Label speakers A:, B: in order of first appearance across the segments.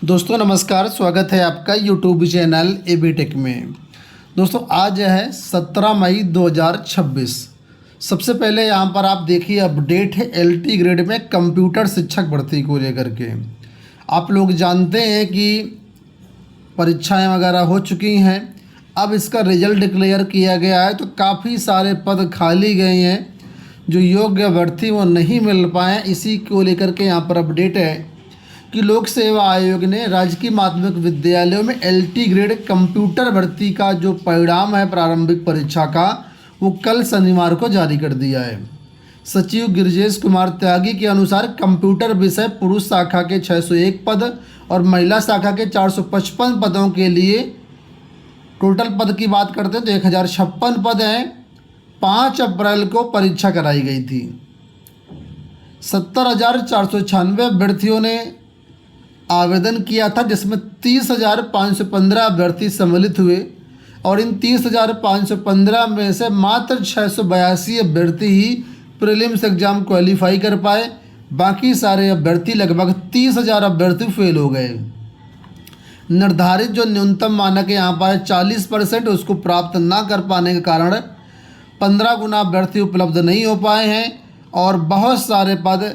A: दोस्तों नमस्कार, स्वागत है आपका यूट्यूब चैनल एबी टेक में। दोस्तों आज है 17 मई 2026। सबसे पहले यहाँ पर आप देखिए अपडेट है एलटी ग्रेड में कंप्यूटर शिक्षक भर्ती को लेकर के। आप लोग जानते हैं कि परीक्षाएं वगैरह हो चुकी हैं, अब इसका रिजल्ट डिक्लेयर किया गया है तो काफ़ी सारे पद खाली गए हैं, जो योग्य अभ्यर्थी वो नहीं मिल पाए। इसी को लेकर के यहाँ पर अपडेट है कि लोक सेवा आयोग ने राजकीय माध्यमिक विद्यालयों में एलटी ग्रेड कंप्यूटर भर्ती का जो परिणाम है प्रारंभिक परीक्षा का, वो कल शनिवार को जारी कर दिया है। सचिव गिरिजेश कुमार त्यागी के अनुसार कंप्यूटर विषय पुरुष शाखा के 601 पद और महिला शाखा के 455 पदों के लिए टोटल पद की बात करते हैं तो 1056 पद हैं। 5 अप्रैल को परीक्षा कराई गई थी। 70,496 अभ्यर्थियों ने आवेदन किया था, जिसमें 30,515 अभ्यर्थी सम्मिलित हुए और इन 30,515 में से मात्र 682 अभ्यर्थी ही प्रीलिम्स एग्ज़ाम क्वालिफाई कर पाए। बाकी सारे अभ्यर्थी लगभग 30,000 अभ्यर्थी फेल हो गए। निर्धारित जो न्यूनतम मानक है यहाँ पर 40%, उसको प्राप्त ना कर पाने के कारण 15 गुना अभ्यर्थी उपलब्ध नहीं हो पाए हैं और बहुत सारे पद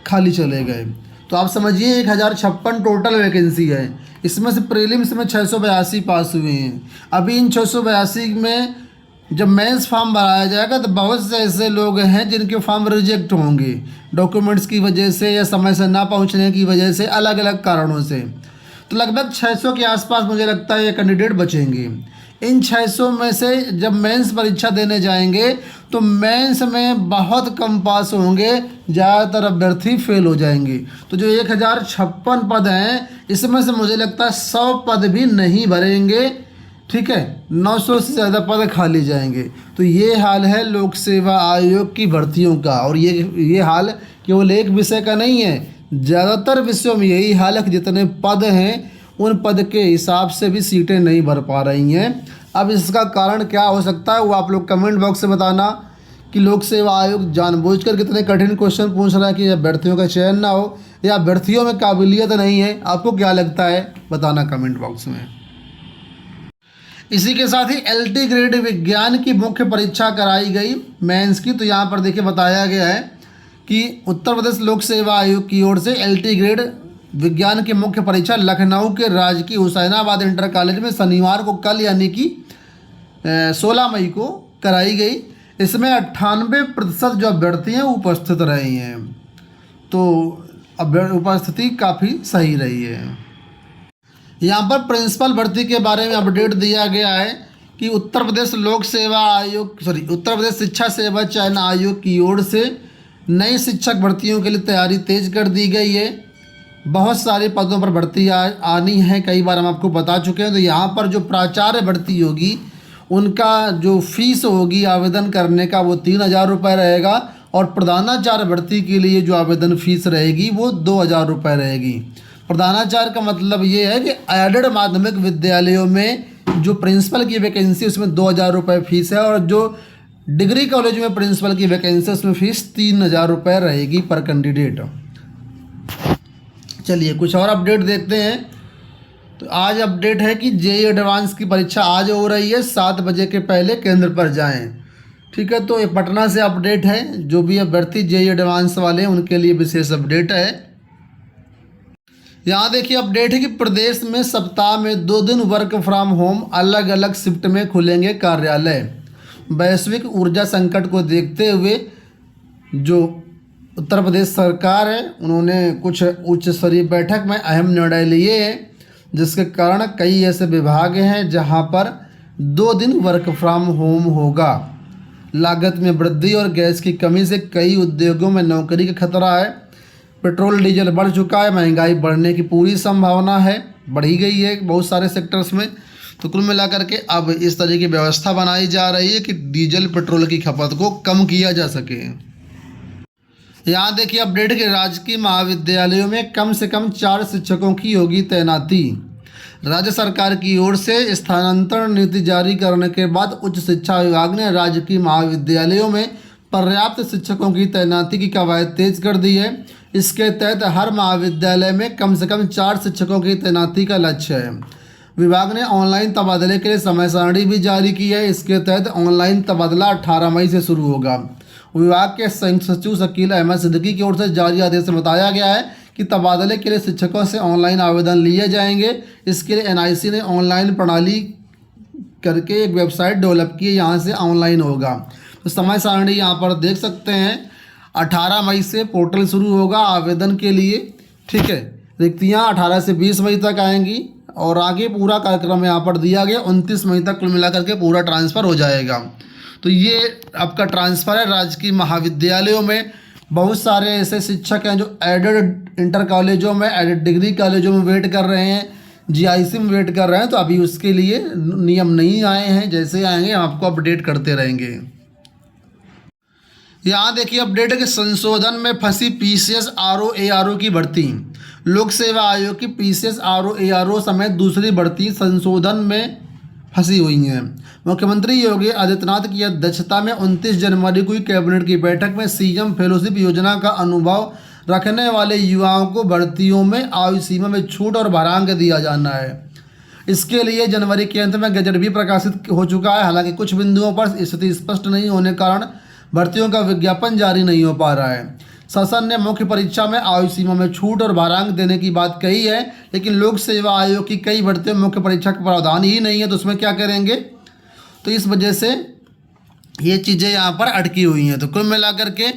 A: खाली चले गए। तो आप समझिए 1056 टोटल वैकेंसी है, इसमें से प्रीलिम्स में 682 पास हुए हैं। अभी इन 682 में जब मेंस फॉर्म भराया जाएगा तो बहुत से ऐसे लोग हैं जिनके फॉर्म रिजेक्ट होंगे, डॉक्यूमेंट्स की वजह से या समय से ना पहुंचने की वजह से, अलग अलग कारणों से। तो लगभग 600 के आसपास मुझे लगता है ये कैंडिडेट बचेंगे। इन 600 में से जब मेंस परीक्षा देने जाएंगे तो मेंस में बहुत कम पास होंगे, ज़्यादातर अभ्यर्थी फेल हो जाएंगे। तो जो 1056 पद हैं, इसमें से मुझे लगता है 100 पद भी नहीं भरेंगे, ठीक है, 900 से ज़्यादा पद खाली जाएंगे। तो ये हाल है लोक सेवा आयोग की भर्तियों का। और ये हाल केवल एक विषय का नहीं है, ज़्यादातर विषयों में यही हाल है कि जितने पद हैं उन पद के हिसाब से भी सीटें नहीं भर पा रही हैं। अब इसका कारण क्या हो सकता है वो आप लोग कमेंट बॉक्स से बताना कि लोक सेवा आयोग जानबूझकर कितने कठिन क्वेश्चन पूछ रहा है कि अभ्यर्थियों का चयन ना हो या अभ्यर्थियों में काबिलियत नहीं है। आपको क्या लगता है बताना कमेंट बॉक्स में। इसी के साथ ही एलटी ग्रेड विज्ञान की मुख्य परीक्षा कराई गई मेंस की। तो यहाँ पर देखिए बताया गया है कि उत्तर प्रदेश लोक सेवा आयोग की ओर से एलटी ग्रेड विज्ञान की मुख्य परीक्षा लखनऊ के राजकीय हुसैनाबाद इंटर कॉलेज में शनिवार को कल यानी कि 16 मई को कराई गई। इसमें 98% जो अभ्यर्थी हैं उपस्थित रहे हैं, तो उपस्थिति काफ़ी सही रही है। यहाँ पर प्रिंसिपल भर्ती के बारे में अपडेट दिया गया है कि उत्तर प्रदेश उत्तर प्रदेश शिक्षा सेवा चयन आयोग की ओर से नई शिक्षक भर्तियों के लिए तैयारी तेज कर दी गई है। बहुत सारे पदों पर भर्ती आनी है, कई बार हम आपको बता चुके हैं। तो यहाँ पर जो प्राचार्य भर्ती होगी उनका जो फीस होगी आवेदन करने का वो 3,000 रुपये रहेगा और प्रधानाचार्य भर्ती के लिए जो आवेदन फीस रहेगी वो 2,000 रुपये रहेगी। प्रधानाचार्य का मतलब ये है कि एडेड माध्यमिक विद्यालयों में जो प्रिंसिपल की वैकेंसी उसमें 2,000 रुपये फीस है और जो डिग्री कॉलेज में प्रिंसिपल की वैकेंसी उसमें फ़ीस 3,000 रुपये रहेगी पर कैंडिडेट। चलिए कुछ और अपडेट देखते हैं। तो आज अपडेट है कि जेईई एडवांस की परीक्षा आज हो रही है, 7 बजे के पहले केंद्र पर जाएं, ठीक है। तो ये पटना से अपडेट है, जो भी अभ्यर्थी जेईई एडवांस वाले हैं उनके लिए विशेष अपडेट है। यहाँ देखिए अपडेट है कि प्रदेश में सप्ताह में 2 दिन वर्क फ्रॉम होम अलग अलग शिफ्ट में खुलेंगे कार्यालय। वैश्विक ऊर्जा संकट को देखते हुए जो उत्तर प्रदेश सरकार है उन्होंने कुछ उच्च स्तरीय बैठक में अहम निर्णय लिए हैं, जिसके कारण कई ऐसे विभाग हैं जहां पर 2 दिन वर्क फ्रॉम होम होगा। लागत में वृद्धि और गैस की कमी से कई उद्योगों में नौकरी का खतरा है। पेट्रोल डीजल बढ़ चुका है, महंगाई बढ़ने की पूरी संभावना है, बढ़ी गई है बहुत सारे सेक्टर्स में। तो कुल मिलाकर के अब इस तरह की व्यवस्था बनाई जा रही है कि डीजल पेट्रोल की खपत को कम किया जा सके। यहाँ देखिए अपडेट के राजकीय महाविद्यालयों में कम से कम 4 शिक्षकों की होगी तैनाती। राज्य सरकार की ओर से स्थानांतरण नीति जारी करने के बाद उच्च शिक्षा विभाग ने राजकीय महाविद्यालयों में पर्याप्त शिक्षकों की तैनाती की कवायद तेज कर दी है। इसके तहत हर महाविद्यालय में कम से कम 4 शिक्षकों की तैनाती का लक्ष्य है। विभाग ने ऑनलाइन तबादले के लिए समय सारणी भी जारी की है। इसके तहत ऑनलाइन तबादला 18 मई से शुरू होगा। विभाग के संयुक्त सचिव शकील अहमद सिद्दीकी की ओर से जारी आदेश में बताया गया है कि तबादले के लिए शिक्षकों से ऑनलाइन आवेदन लिए जाएंगे। इसके लिए NIC ने ऑनलाइन प्रणाली करके एक वेबसाइट डेवलप की है, यहाँ से ऑनलाइन होगा। तो समय सारणी यहाँ पर देख सकते हैं, 18 मई से पोर्टल शुरू होगा आवेदन के लिए, ठीक है। रिक्तियाँ 18 से 20 मई तक आएंगी और आगे पूरा कार्यक्रम यहाँ पर दिया गया 29 मई तक कुल मिलाकर के पूरा ट्रांसफ़र हो जाएगा। तो ये आपका ट्रांसफ़र है। राजकीय महाविद्यालयों में बहुत सारे ऐसे शिक्षक हैं जो एडेड इंटर कॉलेजों में, एडेड डिग्री कॉलेजों में वेट कर रहे हैं, GIC में वेट कर रहे हैं। तो अभी उसके लिए नियम नहीं आए हैं, जैसे आएंगे हम आपको अपडेट करते रहेंगे। यहाँ देखिए अपडेट है कि संशोधन में फंसी PCS RO ARO की भर्ती। लोक सेवा आयोग की PCS RO ARO समेत दूसरी भर्ती संशोधन में फंसी हुई हैं। मुख्यमंत्री योगी आदित्यनाथ की अध्यक्षता में 29 जनवरी को हुई कैबिनेट की बैठक में CM फेलोशिप योजना का अनुभव रखने वाले युवाओं को भर्तियों में आयु सीमा में छूट और बढ़ांक दिया जाना है। इसके लिए जनवरी के अंत में गजट भी प्रकाशित हो चुका है। हालांकि कुछ बिंदुओं पर स्थिति स्पष्ट नहीं होने के कारण भर्तियों का विज्ञापन जारी नहीं हो पा रहा है। शासन ने मुख्य परीक्षा में आयु सीमा में छूट और बढ़ांक देने की बात कही है, लेकिन लोक सेवा आयोग की कई भर्तियों में मुख्य परीक्षा का प्रावधान ही नहीं है, तो उसमें क्या करेंगे। तो इस वजह से ये चीज़ें यहाँ पर अटकी हुई हैं। तो कुल मिलाकर के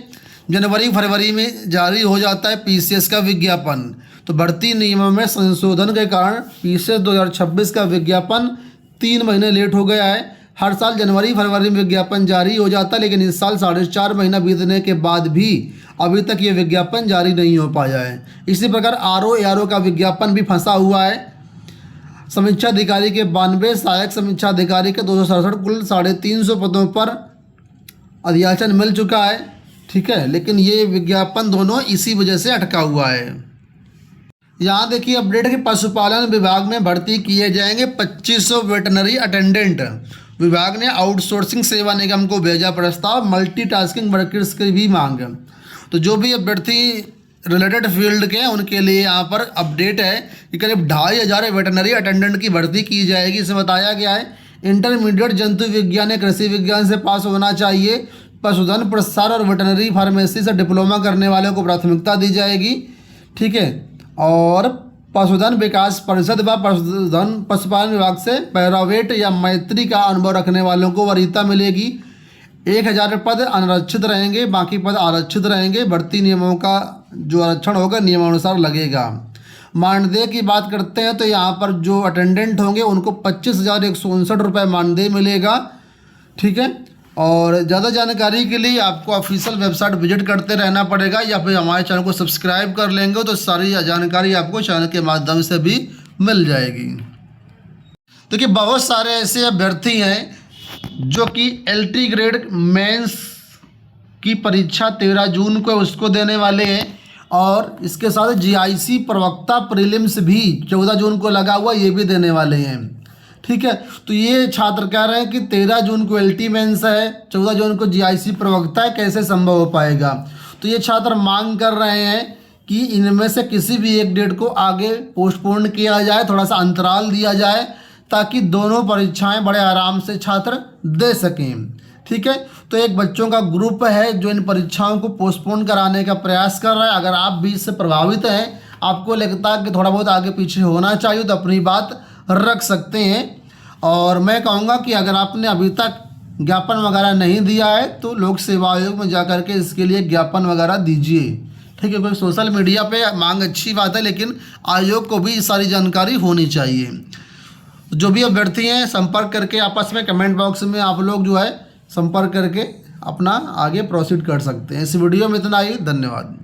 A: जनवरी फरवरी में जारी हो जाता है PCS का विज्ञापन। तो भर्ती नियमों में संशोधन के कारण PCS 2026 का विज्ञापन 3 महीने लेट हो गया है। हर साल जनवरी फरवरी में विज्ञापन जारी हो जाता है, लेकिन इस साल 4.5 महीना बीतने के बाद भी अभी तक ये विज्ञापन जारी नहीं हो पाया है। इसी प्रकार RO ARO का विज्ञापन भी फंसा हुआ है। समीक्षा अधिकारी के 92, सहायक समीक्षा अधिकारी के 267, कुल 350 पदों पर अधियाचन मिल चुका है, ठीक है। लेकिन ये विज्ञापन दोनों इसी वजह से अटका हुआ है। यहाँ देखिए अपडेट कि पशुपालन विभाग में भर्ती किए जाएंगे 2500 वेटनरी अटेंडेंट। विभाग ने आउटसोर्सिंग सेवा निगम को भेजा प्रस्ताव, मल्टीटास्किंग वर्कर्स की भी मांग। तो जो भी अभ्यर्थी रिलेटेड फील्ड के हैं उनके लिए यहाँ पर अपडेट है कि करीब 2500 वेटनरी अटेंडेंट की भर्ती की जाएगी। इसमें बताया गया है इंटरमीडिएट जंतु विज्ञान या कृषि विज्ञान से पास होना चाहिए। पशुधन प्रसार और वेटनरी फार्मेसी से डिप्लोमा करने वालों को प्राथमिकता दी जाएगी, ठीक है। और पशुधन विकास परिषद व पशुपालन विभाग से पैरावेट या मैत्री का अनुभव रखने वालों को वरीयता मिलेगी। 1000 पद अनारक्षित रहेंगे, बाकी पद आरक्षित रहेंगे। भर्ती नियमों का जो आरक्षण होगा नियमानुसार लगेगा। मानदेय की बात करते हैं तो यहाँ पर जो अटेंडेंट होंगे उनको 25,159 रुपये मानदेय मिलेगा, ठीक है। और ज़्यादा जानकारी के लिए आपको ऑफिशियल वेबसाइट विजिट करते रहना पड़ेगा, या फिर हमारे चैनल को सब्सक्राइब कर लेंगे तो सारी जानकारी आपको चैनल के माध्यम से भी मिल जाएगी। देखिए बहुत सारे ऐसे अभ्यर्थी हैं जो कि LT ग्रेड मेंस की परीक्षा 13 जून को उसको देने वाले हैं, और इसके साथ GIC प्रवक्ता प्रीलिम्स भी 14 जून को लगा हुआ, ये भी देने वाले हैं, ठीक है। तो ये छात्र कह रहे हैं कि 13 जून को LT मेंस है, 14 जून को GIC प्रवक्ता है, कैसे संभव हो पाएगा। तो ये छात्र मांग कर रहे हैं कि इनमें से किसी भी एक डेट को आगे पोस्टपोन किया जाए, थोड़ा सा अंतराल दिया जाए, ताकि दोनों परीक्षाएं बड़े आराम से छात्र दे सकें, ठीक है। तो एक बच्चों का ग्रुप है जो इन परीक्षाओं को पोस्टपोन कराने का प्रयास कर रहा है। अगर आप भी इससे प्रभावित हैं, आपको लगता है कि थोड़ा बहुत आगे पीछे होना चाहिए, तो अपनी बात रख सकते हैं। और मैं कहूँगा कि अगर आपने अभी तक ज्ञापन वगैरह नहीं दिया है तो लोक सेवा आयोग में जा कर के इसके लिए ज्ञापन वगैरह दीजिए, ठीक है। कोई सोशल मीडिया पे मांग अच्छी बात है, लेकिन आयोग को भी सारी जानकारी होनी चाहिए। जो भी अभ्यर्थी हैं संपर्क करके आपस में कमेंट बॉक्स में आप लोग जो है संपर्क करके अपना आगे प्रोसीड कर सकते हैं। इस वीडियो में इतना ही, धन्यवाद।